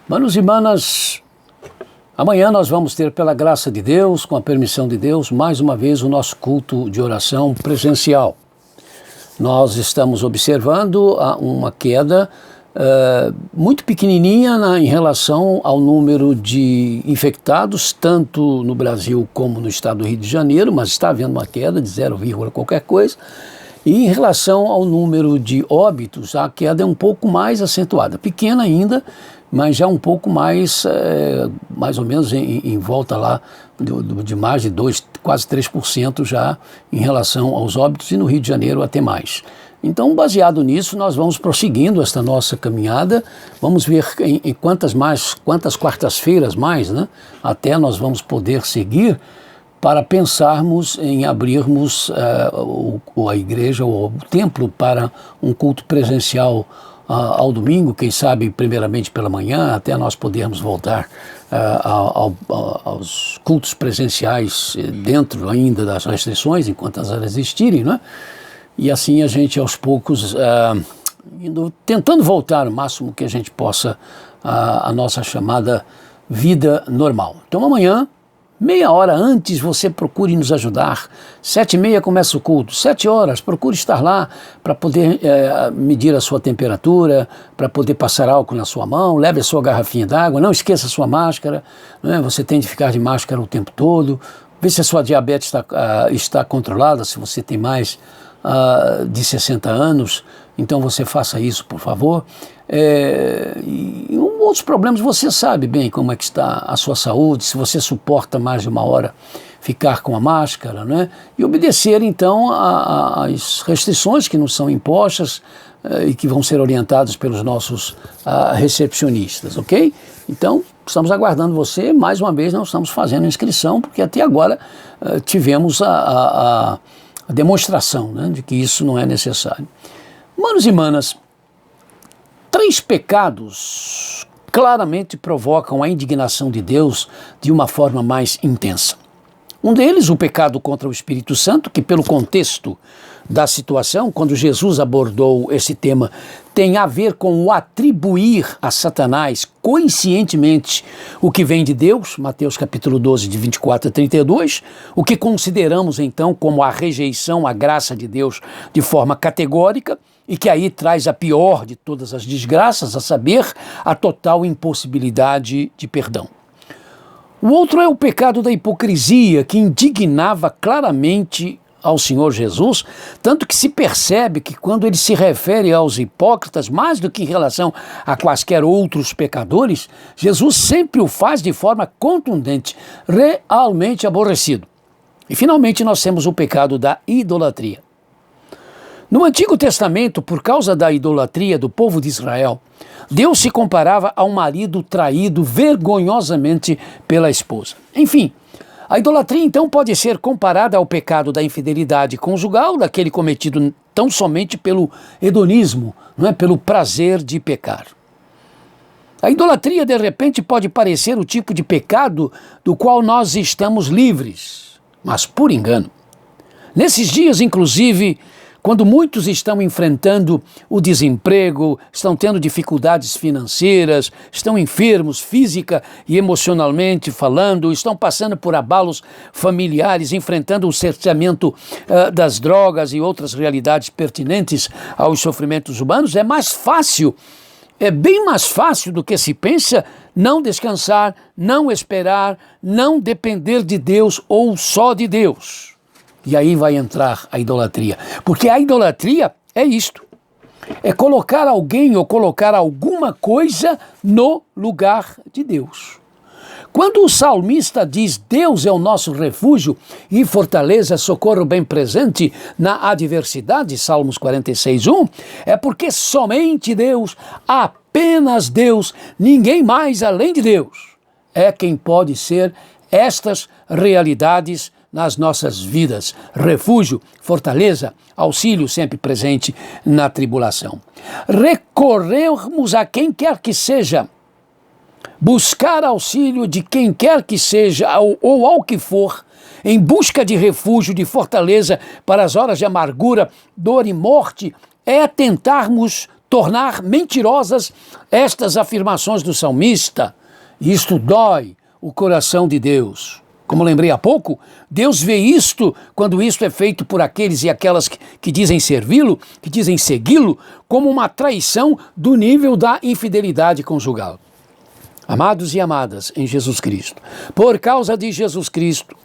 Manos e manas, amanhã nós vamos ter, pela graça de Deus, com a permissão de Deus, mais uma vez o nosso culto de oração presencial. Nós estamos observando uma queda muito pequenininha em relação ao número de infectados, tanto no Brasil como no estado do Rio de Janeiro, mas está havendo uma queda de 0, qualquer coisa. E em relação ao número de óbitos, a queda é um pouco mais acentuada, pequena ainda, mas já um pouco mais, mais ou menos em volta lá de mais de 2, quase 3% já em relação aos óbitos, e no Rio de Janeiro até mais. Então, baseado nisso, nós vamos prosseguindo esta nossa caminhada, vamos ver em quantas quartas-feiras mais, né, até nós vamos poder seguir, para pensarmos em abrirmos a igreja ou o templo para um culto presencial ao domingo, quem sabe primeiramente pela manhã, até nós podermos voltar aos cultos presenciais dentro ainda das restrições, enquanto elas existirem, né? E assim a gente aos poucos, tentando voltar o máximo que a gente possa à nossa chamada vida normal. Então amanhã, meia hora antes, você procure nos ajudar. 7h30 começa o culto. 7 horas, procure estar lá para poder medir a sua temperatura, para poder passar álcool na sua mão, leve a sua garrafinha d'água, não esqueça a sua máscara, né? Você tem de ficar de máscara o tempo todo. Vê se a sua diabetes está controlada, se você tem mais de 60 anos, então você faça isso, por favor. E outros problemas, você sabe bem como é que está a sua saúde, se você suporta mais de uma hora ficar com a máscara, né? E obedecer então às restrições que nos são impostas e que vão ser orientadas pelos nossos recepcionistas, ok? Então, estamos aguardando você. Mais uma vez, nós estamos fazendo inscrição, porque até agora tivemos a demonstração, né, de que isso não é necessário. Manos e manas, 3 pecados claramente provocam a indignação de Deus de uma forma mais intensa. Um deles, o pecado contra o Espírito Santo, que pelo contexto da situação, quando Jesus abordou esse tema, tem a ver com o atribuir a Satanás conscientemente o que vem de Deus, Mateus capítulo 12, de 24 a 32, o que consideramos então como a rejeição à graça de Deus de forma categórica, e que aí traz a pior de todas as desgraças, a saber, a total impossibilidade de perdão. O outro é o pecado da hipocrisia, que indignava claramente ao Senhor Jesus, tanto que se percebe que quando ele se refere aos hipócritas, mais do que em relação a quaisquer outros pecadores, Jesus sempre o faz de forma contundente, realmente aborrecido. E finalmente nós temos o pecado da idolatria. No Antigo Testamento, por causa da idolatria do povo de Israel, Deus se comparava a um marido traído vergonhosamente pela esposa. Enfim, a idolatria então pode ser comparada ao pecado da infidelidade conjugal, daquele cometido tão somente pelo hedonismo, não é? Pelo prazer de pecar. A idolatria, de repente, pode parecer o tipo de pecado do qual nós estamos livres, mas por engano. Nesses dias, inclusive, quando muitos estão enfrentando o desemprego, estão tendo dificuldades financeiras, estão enfermos física e emocionalmente falando, estão passando por abalos familiares, enfrentando o cerceamento das drogas e outras realidades pertinentes aos sofrimentos humanos, é mais fácil, é bem mais fácil do que se pensa, não descansar, não esperar, não depender de Deus ou só de Deus. E aí vai entrar a idolatria. Porque a idolatria é isto. É colocar alguém ou colocar alguma coisa no lugar de Deus. Quando o salmista diz Deus é o nosso refúgio e fortaleza, socorro bem presente na adversidade, Salmos 46:1, é porque somente Deus, apenas Deus, ninguém mais além de Deus, é quem pode ser estas realidades nas nossas vidas, refúgio, fortaleza, auxílio sempre presente na tribulação. Recorrermos a quem quer que seja, buscar auxílio de quem quer que seja ou ao que for, em busca de refúgio, de fortaleza para as horas de amargura, dor e morte, é tentarmos tornar mentirosas estas afirmações do salmista. Isto dói o coração de Deus. Como lembrei há pouco, Deus vê isto quando isto é feito por aqueles e aquelas que dizem servi-lo, que dizem segui-lo, como uma traição do nível da infidelidade conjugal. Amados e amadas em Jesus Cristo, por causa de Jesus Cristo,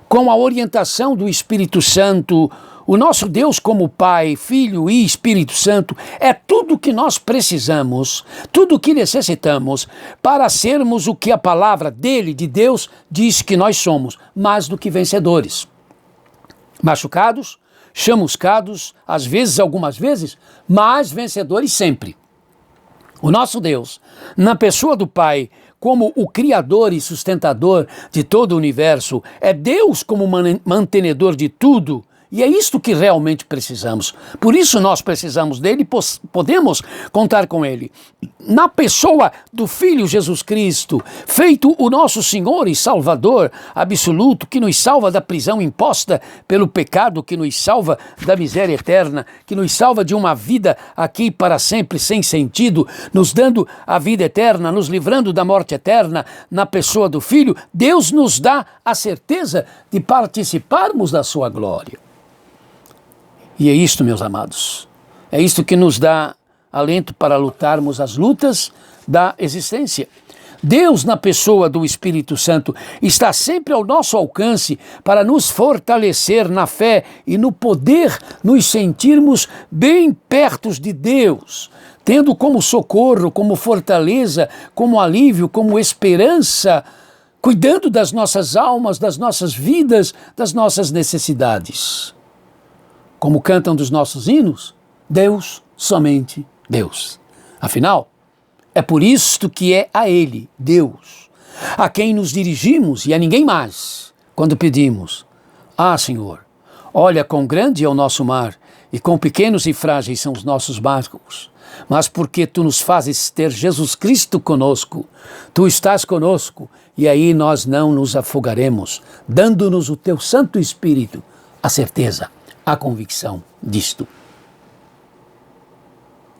com a orientação do Espírito Santo, o nosso Deus como Pai, Filho e Espírito Santo é tudo o que nós precisamos, tudo o que necessitamos para sermos o que a palavra dele, de Deus, diz que nós somos, mais do que vencedores. Machucados, chamuscados, às vezes, algumas vezes, mas vencedores sempre. O nosso Deus, na pessoa do Pai, como o Criador e sustentador de todo o universo, é Deus como mantenedor de tudo. E é isto que realmente precisamos. Por isso nós precisamos dele e podemos contar com ele. Na pessoa do Filho Jesus Cristo, feito o nosso Senhor e Salvador absoluto, que nos salva da prisão imposta pelo pecado, que nos salva da miséria eterna, que nos salva de uma vida aqui para sempre sem sentido, nos dando a vida eterna, nos livrando da morte eterna, na pessoa do Filho, Deus nos dá a certeza de participarmos da sua glória. E é isto, meus amados, é isto que nos dá alento para lutarmos as lutas da existência. Deus, na pessoa do Espírito Santo, está sempre ao nosso alcance para nos fortalecer na fé e no poder nos sentirmos bem perto de Deus, tendo como socorro, como fortaleza, como alívio, como esperança, cuidando das nossas almas, das nossas vidas, das nossas necessidades. Como cantam dos nossos hinos, Deus, somente Deus. Afinal, é por isto que é a Ele, Deus, a quem nos dirigimos e a ninguém mais, quando pedimos: Ah, Senhor, olha quão grande é o nosso mar e quão pequenos e frágeis são os nossos barcos, mas porque Tu nos fazes ter Jesus Cristo conosco, Tu estás conosco e aí nós não nos afogaremos, dando-nos o Teu Santo Espírito, a certeza, a convicção disto.